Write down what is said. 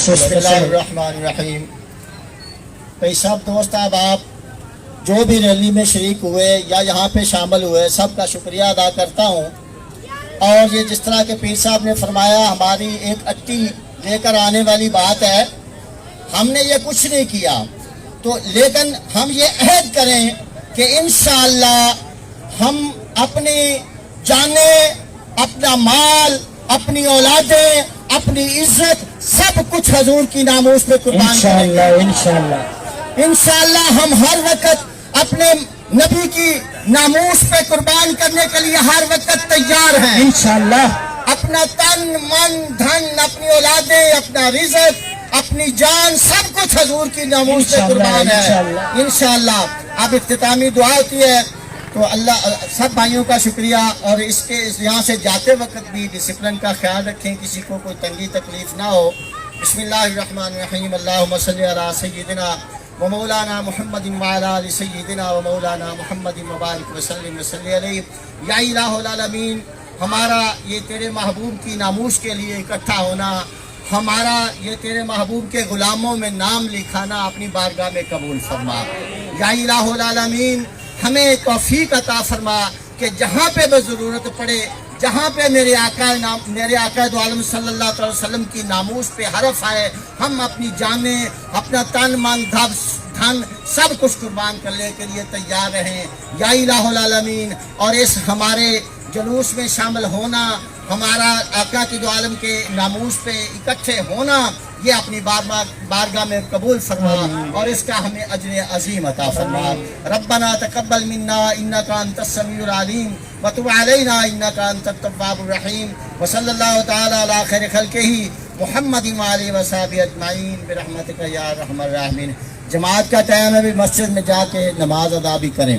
بسم اللہ الرحمن الرحیم۔ بھائی سب دوست احباب جو بھی ریلی میں شریک ہوئے یا یہاں پہ شامل ہوئے، سب کا شکریہ ادا کرتا ہوں۔ اور یہ جس طرح کہ پیر صاحب نے فرمایا، ہماری ایک اٹی لے کر آنے والی بات ہے، ہم نے یہ کچھ نہیں کیا تو لیکن ہم یہ عہد کریں کہ انشاءاللہ ہم اپنی جانیں، اپنا مال، اپنی اولادیں، اپنی عزت، سب کچھ حضور کی ناموس پہ قربان کریں گے انشاءاللہ۔ ہم ہر وقت اپنے نبی کی ناموس پہ قربان کرنے کے لیے ہر وقت تیار ہیں انشاءاللہ۔ اپنا تن، من، دھن، اپنی اولادیں، اپنا رزق، اپنی جان، سب کچھ حضور کی ناموس پہ قربان ہے انشاءاللہ۔ اب اختتامی دعا ہوتی ہے تو اللہ سب بھائیوں کا شکریہ، اور اس کے یہاں سے جاتے وقت بھی ڈسپلن کا خیال رکھیں، کسی کو کوئی تنگی تکلیف نہ ہو۔ بسم اللہ الرحمن الرحیم۔ اللہم صلی علی سیدنا و مولانا محمد وعلی آل سیدنا و مولانا محمد مبارک وسلم وصلی علیہ۔ یا الہ العالمین، ہمارا یہ تیرے محبوب کی ناموس کے لیے اکٹھا ہونا، ہمارا یہ تیرے محبوب کے غلاموں میں نام لکھانا اپنی بارگاہ میں قبول فرما۔ یا الہ العالمین، ہمیں توفیق عطا فرما کہ جہاں پہ بھی ضرورت پڑے، جہاں پہ میرے آقا دو عالم صلی اللہ علیہ وسلم کی ناموس پہ حرف آئے، ہم اپنی جانیں، اپنا تن، من، دھن سب کچھ قربان کرنے کے لیے تیار رہیں یا الہ العالمین۔ اور اس ہمارے جلوس میں شامل ہونا، ہمارا آقا کی دو عالم کے ناموس پہ اکٹھے ہونا، یہ اپنی بارگاہ میں قبول فرما اور اس کا ہمیں اجر عظیم عطا فرما۔ ربنا تقبل منا انک انت السمیع العلیم وتب علینا انک انت التواب الرحیم، وصلی اللہ تعالی علی خیر خلقہ محمد وآلہ وصحبہ اجمعین برحمتک یا ارحم الراحمین۔ جماعت کا ٹائم ہے، بھی مسجد میں جا کے نماز ادا بھی کریں۔